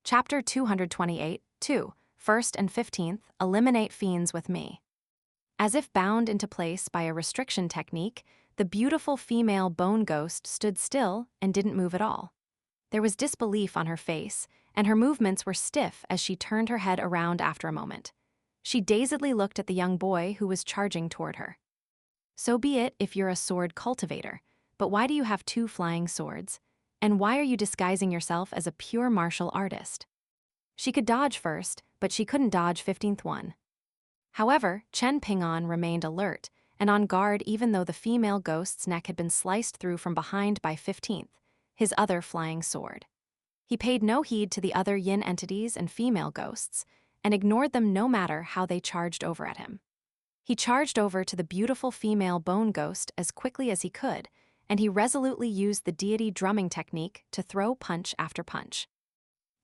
Chapter 228, 2, First and 15th, Eliminate Fiends with Me. As if bound into place by a restriction technique, the beautiful female bone ghost stood still and didn't move at all. There was disbelief on her face, and her movements were stiff as she turned her head around after a moment. She dazedly looked at the young boy who was charging toward her. So be it if you're a sword cultivator, but why do you have two flying swords? And why are you disguising yourself as a pure martial artist? She could dodge first, but she couldn't dodge 15th one. However, Chen Ping'an remained alert and on guard even though the female ghost's neck had been sliced through from behind by 15th, his other flying sword. He paid no heed to the other yin entities and female ghosts, and ignored them no matter how they charged over at him. He charged over to the beautiful female bone ghost as quickly as he could, and he resolutely used the deity drumming technique to throw punch after punch.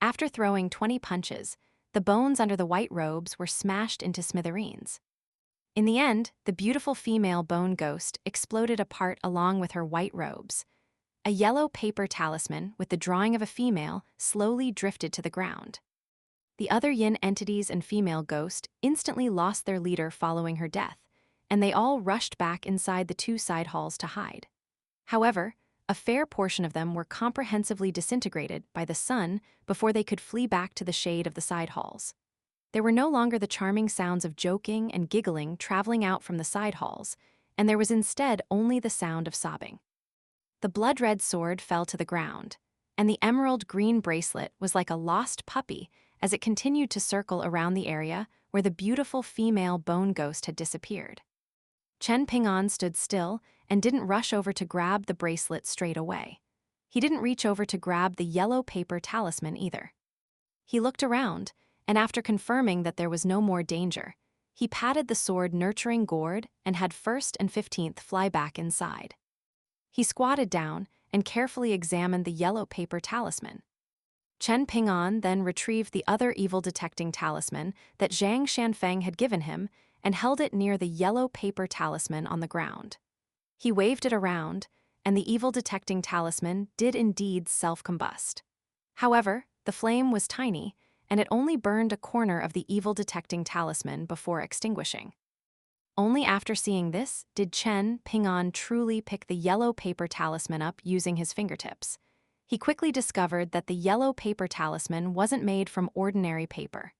After throwing 20 punches, the bones under the white robes were smashed into smithereens. In the end, the beautiful female bone ghost exploded apart along with her white robes. A yellow paper talisman with the drawing of a female slowly drifted to the ground. The other yin entities and female ghost instantly lost their leader following her death, and they all rushed back inside the two side halls to hide. However, a fair portion of them were comprehensively disintegrated by the sun before they could flee back to the shade of the side halls. There were no longer the charming sounds of joking and giggling traveling out from the side halls, and there was instead only the sound of sobbing. The blood-red sword fell to the ground, and the emerald green bracelet was like a lost puppy as it continued to circle around the area where the beautiful female bone ghost had disappeared. Chen Ping'an stood still and didn't rush over to grab the bracelet straight away. He didn't reach over to grab the yellow paper talisman either. He looked around, and after confirming that there was no more danger, he patted the sword-nurturing gourd and had 1st and 15th fly back inside. He squatted down and carefully examined the yellow paper talisman. Chen Ping'an then retrieved the other evil-detecting talisman that Zhang Shanfeng had given him and held it near the yellow paper talisman on the ground. He waved it around, and the evil-detecting talisman did indeed self-combust. However, the flame was tiny, and it only burned a corner of the evil-detecting talisman before extinguishing. Only after seeing this did Chen Ping'an truly pick the yellow paper talisman up using his fingertips. He quickly discovered that the yellow paper talisman wasn't made from ordinary paper.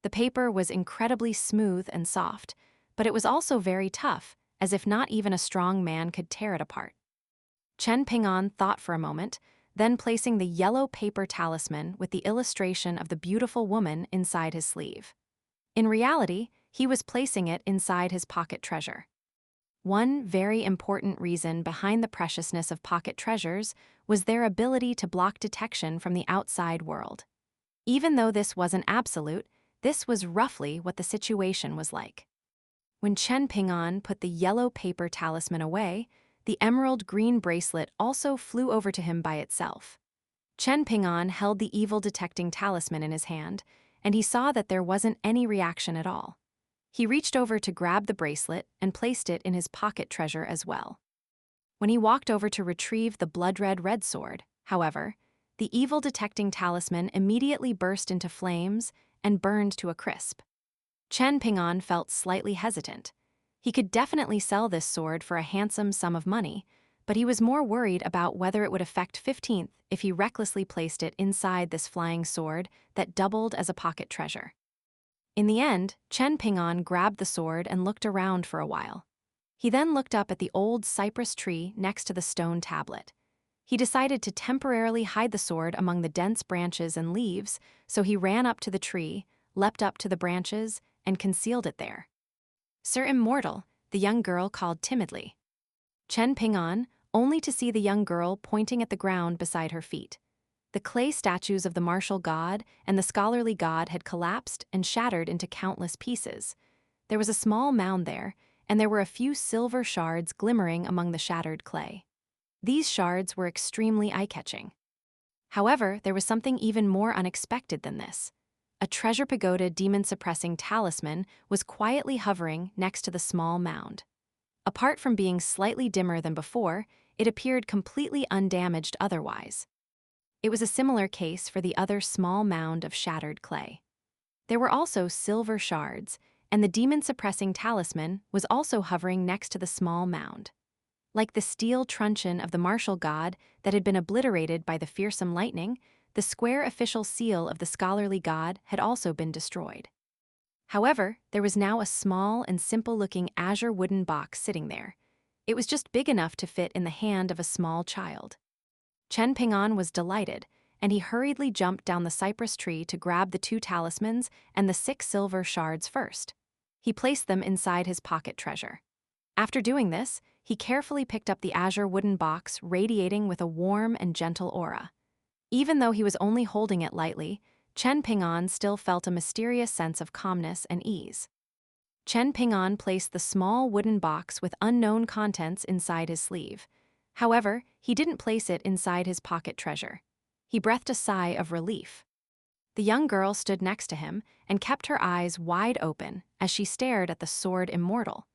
The paper was incredibly smooth and soft, but it was also very tough, as if not even a strong man could tear it apart. Chen Ping'an thought for a moment, then placing the yellow paper talisman with the illustration of the beautiful woman inside his sleeve. In reality, he was placing it inside his pocket treasure. One very important reason behind the preciousness of pocket treasures was their ability to block detection from the outside world. Even though this wasn't absolute, this was roughly what the situation was like. When Chen Ping'an put the yellow paper talisman away, the emerald green bracelet also flew over to him by itself. Chen Ping'an held the evil-detecting talisman in his hand, and he saw that there wasn't any reaction at all. He reached over to grab the bracelet and placed it in his pocket treasure as well. When he walked over to retrieve the blood-red sword, however, the evil-detecting talisman immediately burst into flames and burned to a crisp. Chen Ping'an felt slightly hesitant. He could definitely sell this sword for a handsome sum of money, but he was more worried about whether it would affect 15th if he recklessly placed it inside this flying sword that doubled as a pocket treasure. In the end, Chen Ping'an grabbed the sword and looked around for a while. He then looked up at the old cypress tree next to the stone tablet. He decided to temporarily hide the sword among the dense branches and leaves, so he ran up to the tree, leapt up to the branches, and concealed it there. "Sir Immortal," the young girl called timidly. Chen Ping'an, only to see the young girl pointing at the ground beside her feet. The clay statues of the martial god and the scholarly god had collapsed and shattered into countless pieces. There was a small mound there, and there were a few silver shards glimmering among the shattered clay. These shards were extremely eye-catching. However, there was something even more unexpected than this. A treasure pagoda demon-suppressing talisman was quietly hovering next to the small mound. Apart from being slightly dimmer than before, it appeared completely undamaged otherwise. It was a similar case for the other small mound of shattered clay. There were also silver shards, and the demon-suppressing talisman was also hovering next to the small mound. Like the steel truncheon of the martial god that had been obliterated by the fearsome lightning, the square official seal of the scholarly god had also been destroyed. However, there was now a small and simple-looking azure wooden box sitting there. It was just big enough to fit in the hand of a small child. Chen Ping'an was delighted, and he hurriedly jumped down the cypress tree to grab the 2 talismans and the 6 silver shards first. He placed them inside his pocket treasure. After doing this, he carefully picked up the azure wooden box radiating with a warm and gentle aura. Even though he was only holding it lightly, Chen Ping'an still felt a mysterious sense of calmness and ease. Chen Ping'an placed the small wooden box with unknown contents inside his sleeve. However, he didn't place it inside his pocket treasure. He breathed a sigh of relief. The young girl stood next to him and kept her eyes wide open as she stared at the sword immortal,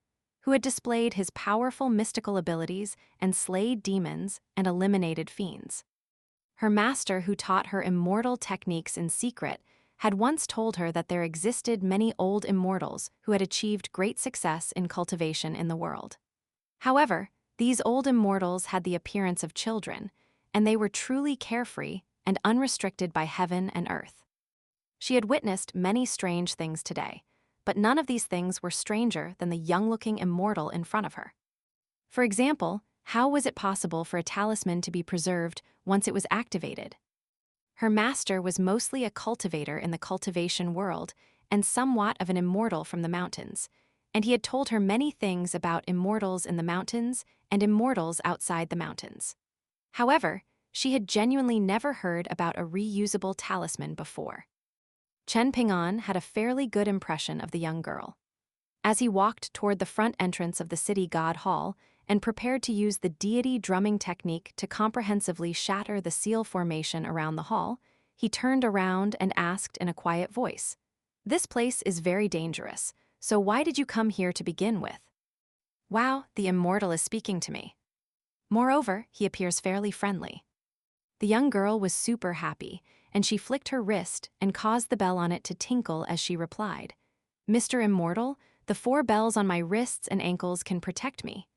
who had displayed his powerful mystical abilities and slayed demons and eliminated fiends. Her master, who taught her immortal techniques in secret, had once told her that there existed many old immortals who had achieved great success in cultivation in the world. However, these old immortals had the appearance of children, and they were truly carefree and unrestricted by heaven and earth. She had witnessed many strange things today, but none of these things were stranger than the young-looking immortal in front of her. For example, how was it possible for a talisman to be preserved once it was activated? Her master was mostly a cultivator in the cultivation world and somewhat of an immortal from the mountains, and he had told her many things about immortals in the mountains and immortals outside the mountains. However, she had genuinely never heard about a reusable talisman before. Chen Ping'an had a fairly good impression of the young girl. As he walked toward the front entrance of the city god hall and prepared to use the deity drumming technique to comprehensively shatter the seal formation around the hall, he turned around and asked in a quiet voice, "This place is very dangerous, so why did you come here to begin with?" "Wow, the immortal is speaking to me. Moreover, he appears fairly friendly." The young girl was super happy, and she flicked her wrist and caused the bell on it to tinkle as she replied, "Mr. Immortal, the 4 bells on my wrists and ankles can protect me.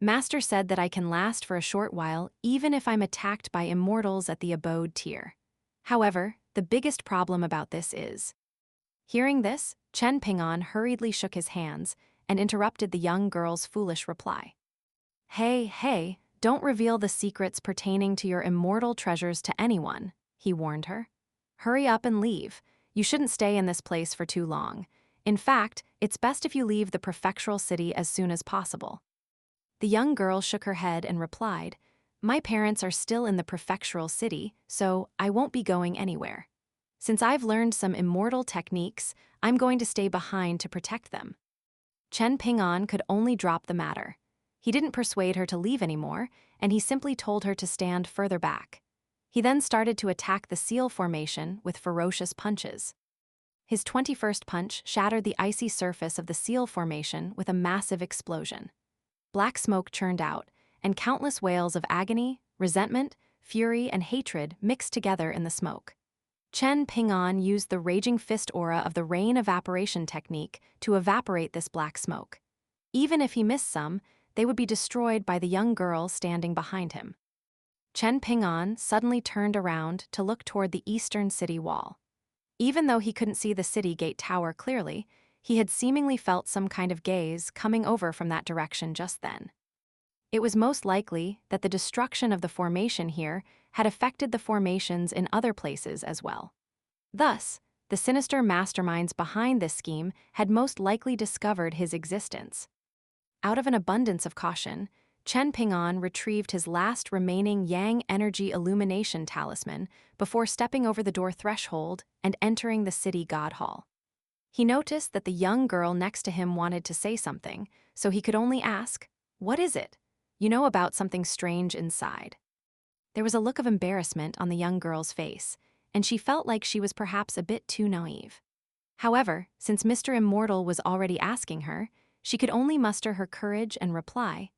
Master said that I can last for a short while even if I'm attacked by immortals at the abode tier. However, the biggest problem about this is..." Hearing this, Chen Ping'an hurriedly shook his hands and interrupted the young girl's foolish reply. Hey, don't reveal the secrets pertaining to your immortal treasures to anyone," he warned her. "Hurry up and leave. You shouldn't stay in this place for too long. In fact, it's best if you leave the prefectural city as soon as possible." The young girl shook her head and replied, "My parents are still in the prefectural city, so I won't be going anywhere. Since I've learned some immortal techniques, I'm going to stay behind to protect them." Chen Ping'an could only drop the matter. He didn't persuade her to leave anymore, and he simply told her to stand further back. He then started to attack the seal formation with ferocious punches. His 21st punch shattered the icy surface of the seal formation with a massive explosion. Black smoke churned out, and countless wails of agony, resentment, fury, and hatred mixed together in the smoke. Chen Ping'an used the raging fist aura of the rain evaporation technique to evaporate this black smoke. Even if he missed some, they would be destroyed by the young girl standing behind him. Chen Ping'an suddenly turned around to look toward the eastern city wall. Even though he couldn't see the city gate tower clearly, he had seemingly felt some kind of gaze coming over from that direction just then. It was most likely that the destruction of the formation here had affected the formations in other places as well. Thus, the sinister masterminds behind this scheme had most likely discovered his existence. Out of an abundance of caution, Chen Ping'an retrieved his last remaining Yang Energy Illumination Talisman before stepping over the door threshold and entering the city god hall. He noticed that the young girl next to him wanted to say something, so he could only ask, "What is it? You know about something strange inside." There was a look of embarrassment on the young girl's face, and she felt like she was perhaps a bit too naive. However, since Mr. Immortal was already asking her, she could only muster her courage and reply,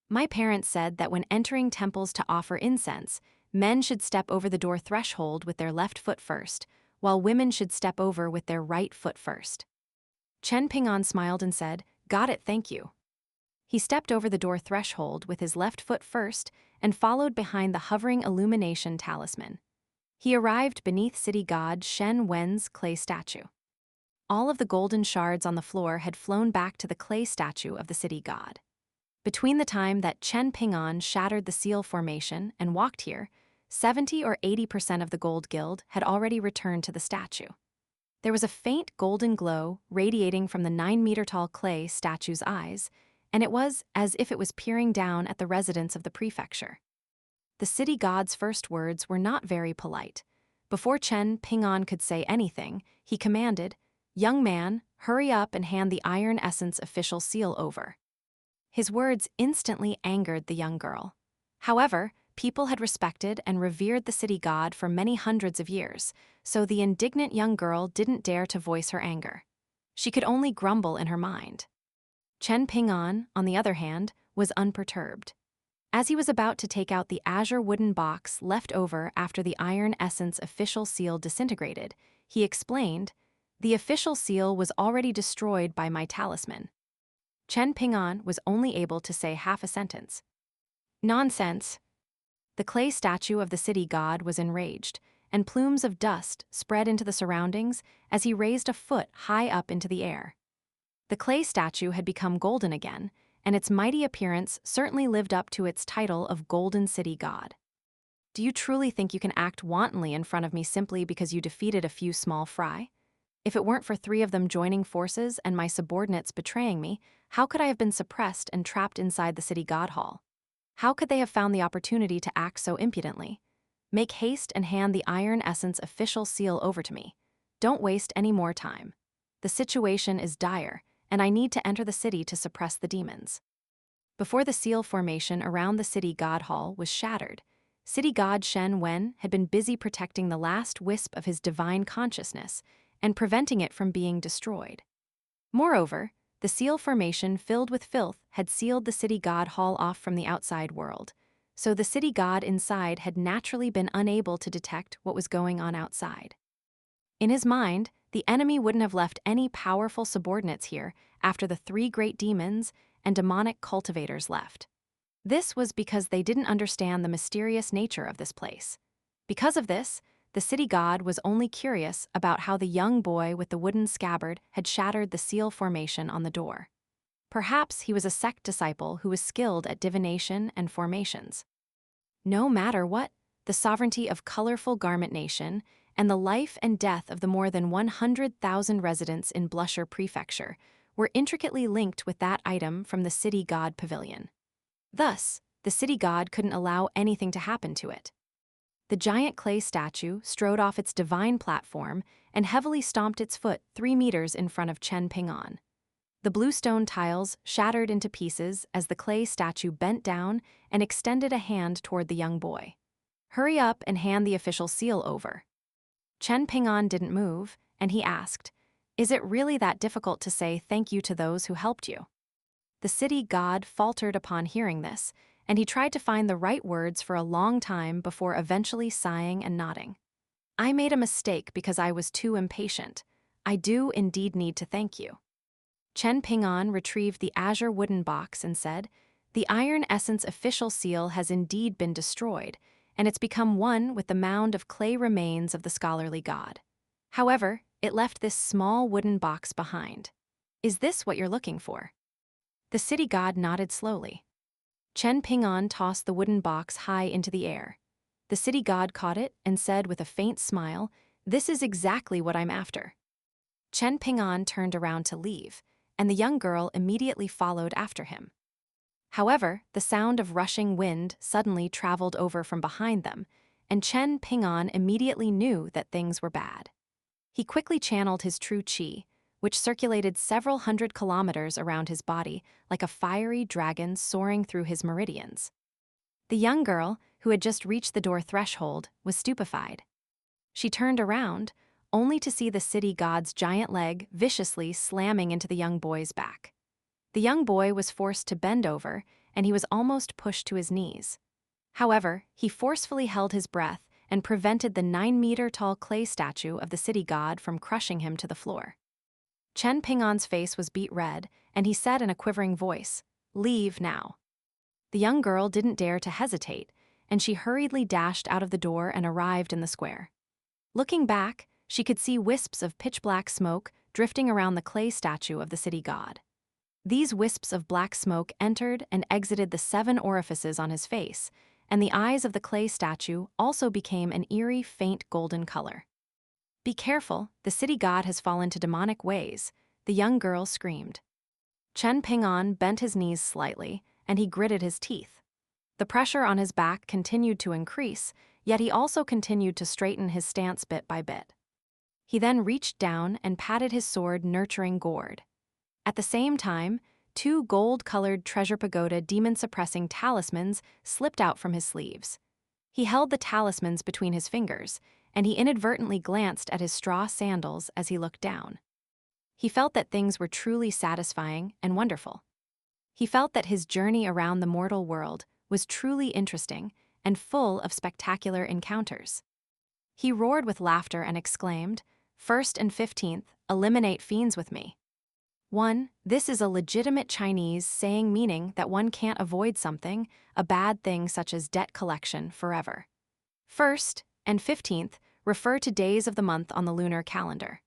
"My parents said that when entering temples to offer incense, Men should step over the door threshold with their left foot first, while women should step over with their right foot first. Chen Ping'an smiled and said, "Got it, thank you." He stepped over the door threshold with his left foot first and followed behind the hovering illumination talisman. He arrived beneath city god Shen Wen's clay statue. All of the golden shards on the floor had flown back to the clay statue of the city god. Between the time that Chen Ping'an shattered the seal formation and walked here, 70 or 80% of the gold guild had already returned to the statue. There was a faint golden glow radiating from the 9-meter-tall clay statue's eyes, and it was as if it was peering down at the residents of the prefecture. The city god's first words were not very polite. Before Chen Ping'an could say anything, he commanded, "Young man, hurry up and hand the Iron Essence official seal over." His words instantly angered the young girl. However, people had respected and revered the city god for many hundreds of years, so the indignant young girl didn't dare to voice her anger. She could only grumble in her mind. Chen Ping'an, on the other hand, was unperturbed. As he was about to take out the azure wooden box left over after the Iron Essence official seal disintegrated, he explained, "The official seal was already destroyed by my talisman." Chen Ping'an was only able to say half a sentence. "Nonsense." The clay statue of the city god was enraged, and plumes of dust spread into the surroundings as he raised a foot high up into the air. The clay statue had become golden again, and its mighty appearance certainly lived up to its title of Golden City God. "Do you truly think you can act wantonly in front of me simply because you defeated a few small fry? If it weren't for 3 of them joining forces and my subordinates betraying me, how could I have been suppressed and trapped inside the city god hall? How could they have found the opportunity to act so impudently? Make haste and hand the Iron Essence official seal over to me. Don't waste any more time. The situation is dire, and I need to enter the city to suppress the demons." Before the seal formation around the city god hall was shattered, city god Shen Wen had been busy protecting the last wisp of his divine consciousness and preventing it from being destroyed. Moreover, the seal formation filled with filth had sealed the city god hall off from the outside world, so the city god inside had naturally been unable to detect what was going on outside. In his mind, the enemy wouldn't have left any powerful subordinates here after the 3 great demons and demonic cultivators left. This was because they didn't understand the mysterious nature of this place. Because of this, the city god was only curious about how the young boy with the wooden scabbard had shattered the seal formation on the door. Perhaps he was a sect disciple who was skilled at divination and formations. No matter what, the sovereignty of colorful Garment Nation and the life and death of the more than 100,000 residents in Blusher Prefecture were intricately linked with that item from the city god pavilion. Thus, the city god couldn't allow anything to happen to it. The giant clay statue strode off its divine platform and heavily stomped its foot 3 meters in front of Chen Ping'an. The blue stone tiles shattered into pieces as the clay statue bent down and extended a hand toward the young boy. "Hurry up and hand the official seal over." Chen Ping'an didn't move, and he asked, "Is it really that difficult to say thank you to those who helped you?" The city god faltered upon hearing this, and he tried to find the right words for a long time before eventually sighing and nodding. "I made a mistake because I was too impatient. I do indeed need to thank you." Chen Ping'an retrieved the azure wooden box and said, "The Iron Essence official seal has indeed been destroyed, and it's become one with the mound of clay remains of the scholarly god. However, it left this small wooden box behind. Is this what you're looking for?" The city god nodded slowly. Chen Ping'an tossed the wooden box high into the air. The city god caught it and said with a faint smile, "This is exactly what I'm after." Chen Ping'an turned around to leave, and the young girl immediately followed after him. However, the sound of rushing wind suddenly traveled over from behind them, and Chen Ping'an immediately knew that things were bad. He quickly channeled his true qi, which circulated several hundred kilometers around his body like a fiery dragon soaring through his meridians. The young girl, who had just reached the door threshold, was stupefied. She turned around, only to see the city god's giant leg viciously slamming into the young boy's back. The young boy was forced to bend over, and he was almost pushed to his knees. However, he forcefully held his breath and prevented the 9-meter-tall clay statue of the city god from crushing him to the floor. Chen Ping'an's face was beet red, and he said in a quivering voice, "Leave now." The young girl didn't dare to hesitate, and she hurriedly dashed out of the door and arrived in the square. Looking back, she could see wisps of pitch-black smoke drifting around the clay statue of the city god. These wisps of black smoke entered and exited the 7 orifices on his face, and the eyes of the clay statue also became an eerie, faint golden color. "Be careful, the city god has fallen to demonic ways," the young girl screamed. Chen Ping'an bent his knees slightly, and he gritted his teeth. The pressure on his back continued to increase, yet he also continued to straighten his stance bit by bit. He then reached down and patted his sword nurturing gourd. At the same time, 2 gold-colored treasure pagoda demon-suppressing talismans slipped out from his sleeves. He held the talismans between his fingers, and he inadvertently glanced at his straw sandals as he looked down. He felt that things were truly satisfying and wonderful. He felt that his journey around the mortal world was truly interesting and full of spectacular encounters. He roared with laughter and exclaimed, "First and 15th, eliminate fiends with me." 1. This is a legitimate Chinese saying meaning that one can't avoid something, a bad thing such as debt collection, forever. First and 15th refer to days of the month on the lunar calendar.